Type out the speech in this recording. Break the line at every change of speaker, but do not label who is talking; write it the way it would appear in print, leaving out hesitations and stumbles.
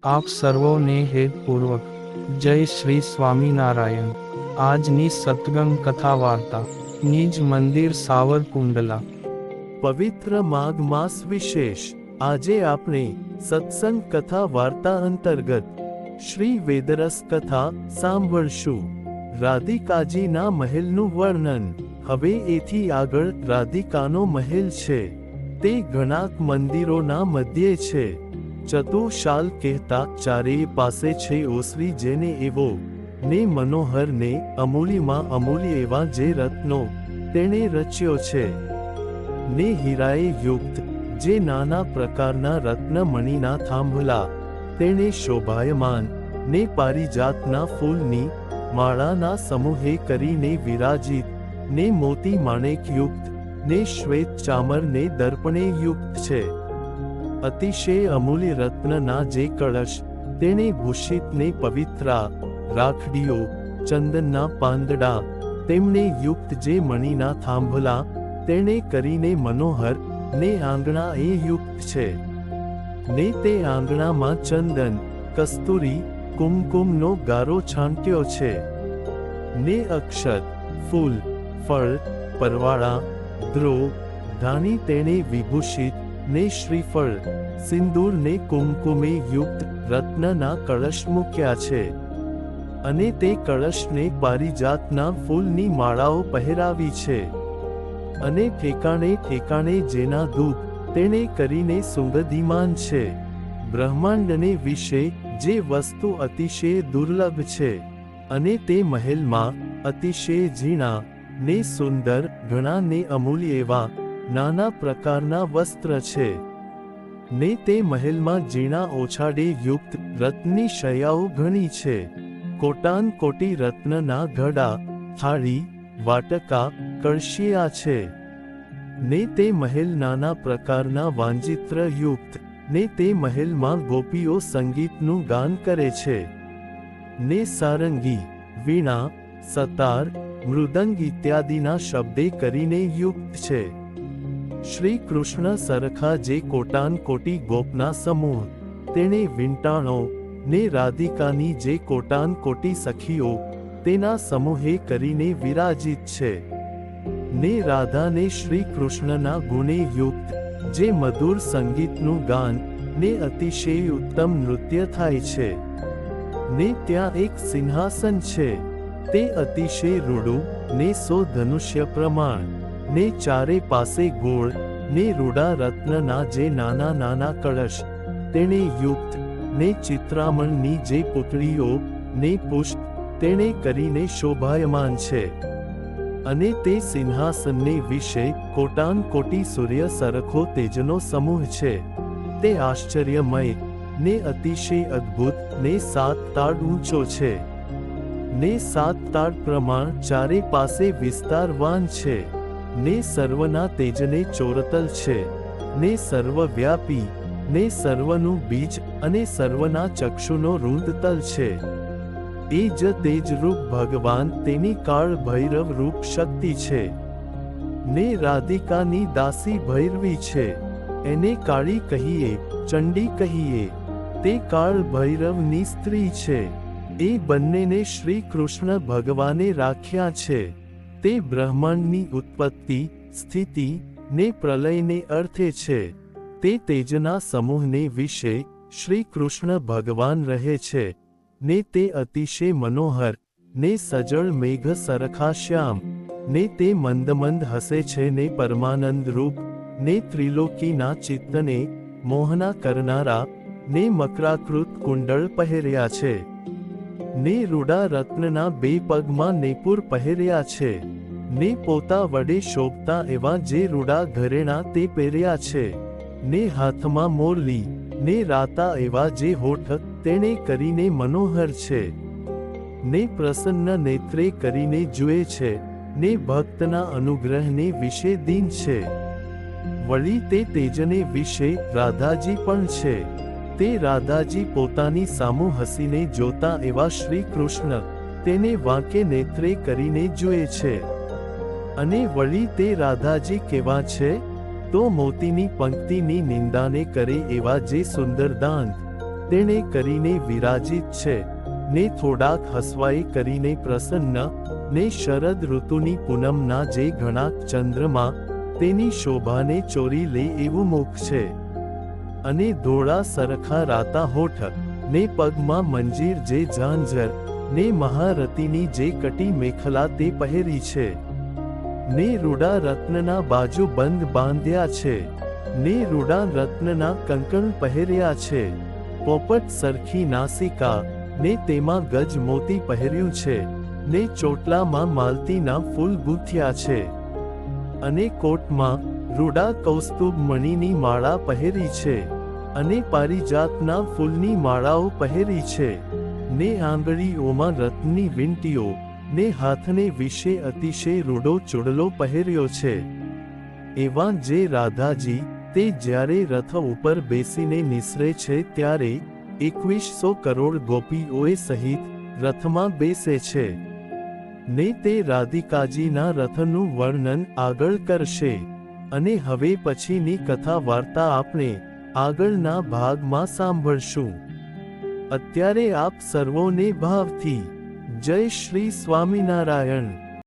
આપ સર્વોને હેતપૂર્વક જય શ્રી સ્વામિનારાયણ। આજની સત્સંગ કથા વાર્તા નિજ મંદિર સાવરકુંડલા।
પવિત્ર માઘ માસ વિશેષ। આજે આપણે સત્સંગ કથા વાર્તા અંતર્ગત શ્રી વેદરસ કથા સાંભળશું। રાધિકાજીના મહેલનું વર્ણન। હવે એથી આગળ રાધિકાનો મહેલ છે। તે ઘણાક મંદિરોના મધ્યે છે। ચતુશાલ કહેતા ચારેય પાસે છે ઓસરી જેને એવો ને મનોહર ને અમૂલ્યમાં અમૂલ્ય એવા જે રત્નો તેણે રચ્યો છે ને હીરાએ યુક્ત જે નાના પ્રકારના રત્નમણીના થાંભલા તેણે શોભાયમાન ને પારિજાતના ફૂલની માળાના સમૂહે કરીને વિરાજિત ને મોતી માણેક યુક્ત ને શ્વેત ચામર ને દર્પણે યુક્ત છે। અતિશય અમૂલ્ય રત્નના જે કળશ તેણે ભૂષિત ને પવિત્રા રાખડીઓ ચંદનના પાંદડા તેમને યુક્ત જે મણીના થાંભલા તેણે કરીને મનોહર ને આંગણા એ યુક્ત છે ને તે આંગણામાં ચંદન કસ્તુરી કુમકુમનો ગારો છાંટ્યો છે ને અક્ષત ફૂલ ફળ પરવાળા દ્રોહ ધાણી તેણે વિભૂષિત ને શ્રીફળ સિંદૂર ને કુમકુમે યુક્ત રત્નના કળશ મૂક્યા છે અને તે કળશને પારિજાતના ફૂલની માળાઓ પહેરાવી છે અને ઠેકાણે ઠેકાણે જેના ધૂપ તેણે કરીને સુગંધિમાન છે। બ્રહ્માંડને વિશે જે વસ્તુ અતિશય દુર્લભ છે અને તે મહેલમાં અતિશય ઝીણા ને સુંદર ઘણા ને અમૂલ્ય એવા નાના પ્રકારના વસ્ત્ર છે ને તે મહેલમાં ઝીણા ઓછાડે યુક્ત રત્નની શૈયાઓ ઘણી છે। કોટાન કોટી રત્નના ઘડા થાળી વાટકા કળશિયા છે ને તે મહેલ નાના પ્રકારના વાંજિત્ર યુક્ત ને તે મહેલમાં ગોપીઓ સંગીતનું ગાન કરે છે ને સારંગી વીણા સતાર મૃદંગ ઇત્યાદિના શબ્દે કરીને યુક્ત છે। શ્રી કૃષ્ણ સરખા જે કોટાન કોટી ગોપના સમૂહ તેણે વીંટાણો ને રાધિકાની જે કોટાન કોટી સખીઓ તેના સમૂહે કરીને વિરાજિત છે ને રાધાને શ્રી કૃષ્ણના ગુણે યુક્ત જે મધુર સંગીતનું ગાન ને અતિશય ઉત્તમ નૃત્ય થાય છે ને ત્યાં એક સિંહાસન છે તે અતિશય રૂડું ને 100 ધનુષ્ય પ્રમાણ ને ચારે પાસે ગોળ ને રૂડા રત્નના જે નાના નાના કળશ તેણે યુક્ત ને ચિત્રામણની જે પુતળીઓ ને પુષ્પ તેણે કરીને શોભાયમાન છે અને તે સિંહાસનને વિશે કોટાન કોટી સૂર્ય સરખો તેજનો સમૂહ છે। તે આશ્ચર્યમય ને અતિશય અદ્ભુત ને 7 તાળ ઊંચો છે ને 7 તાળ પ્રમાણ ચારે પાસે વિસ્તારવાન છે ને સર્વના તેજને ચોરતલ છે ને સર્વવ્યાપી ને સર્વનું બીજ અને સર્વના ચક્ષુનો રૂંધતલ છે। એ જ તેજરૂપ ભગવાન તેની કાળ ભૈરવ રૂપ શક્તિ છે ને રાધિકાની દાસી ભૈરવી છે એને કાળી કહીએ ચંડી કહીએ તે કાળ ભૈરવની સ્ત્રી છે। એ બંનેને શ્રી કૃષ્ણ ભગવાને રાખ્યા છે। તે બ્રહ્માંડની ઉત્પત્તિ સ્થિતિ ને પ્રલયને અર્થે છે। તે તેજના સમૂહને વિશે શ્રી કૃષ્ણ ભગવાન રહે છે ને તે અતિશય મનોહર ને સજળ મેઘ સરખા શ્યામ ને તે મંદ હસે છે ને પરમાનંદ રૂપ ને ત્રિલોકીના ચિત્તને મોહના કરનારા ને મકરાકૃત કુંડળ પહેર્યા છે ને રૂડા રત્નના 2 પગમાં નેપુર પહેર્યા છે ને પોતા વડે શોભતા એવા જે રૂડા ઘરેણા તે પહેર્યા છે ને હાથમાં મોરલી ને રાતા એવા જે હોઠ તેણે કરીને મનોહર છે ને પ્રસન્ન નેત્રે કરીને જુએ છે ને ભક્તના અનુગ્રહને વિશે દીન છે। વળી તે તેજને વિશે રાધાજી પણ છે। તે રાધાજી પોતાની સામું હસીને જોતા એવા શ્રી કૃષ્ણ તેને વાંકે નેત્રે કરીને જુએ છે અને વળી તે રાધાજી કેવા છે તો મોતીની પંક્તિની નિંદાને કરે એવા જે સુંદર દાંત તેણે કરીને વિરાજિત છે, ને થોડાક હસવાએ કરીને પ્રસન્ન, ને શરદ ઋતુની પૂનમના જે ઘણાક ચંદ્રમા તેની શોભાને ચોરી લે એવું મુખ છે. અને ધોળા સરખા રાતા હોઠ, ને પગમાં મંજીર જે ઝાંઝર, ને મહારતીની જે કટી મેખલા તે પહેરી છે. ને રૂડા રત્નના બાજુ બંધ બાંધ્યા છે, ને રૂડા રત્નના કંકણ પહેર્યા છે. પોપટ સરખી નાસિકા, ને તેમાં ગજ મોતી પહેર્યું છે, ને ચોટલામાં માલતીના ફૂલ ગૂંથ્યા છે. અને કોટમાં રૂડા કૌસ્તુભ મણિની માળા પહેરી છે, અને પારિજાતના ફૂલની માળાઓ પહેરી છે. ને આંગળીઓમાં રત્નની વીંટીઓ, ને હાથને વિશે અતિશય રૂડો ચૂડલો પહેર્યો છે. એવા જે રાધાજી તે જ્યારે રથ ઉપર બેસીને નિસરે છે ત્યારે 2100 કરોડ ગોપીઓએ સહિત રથમાં બેસે છે. ને તે રાધિકાજીના રથનું વર્ણન આગળ કરશે. અને હવે પછીની કથા વાર્તા આપણે આગળના ભાગમાં સાંભળશું. અત્યારે આપ સર્વોને ભાવથી જય શ્રી સ્વામિનારાયણ.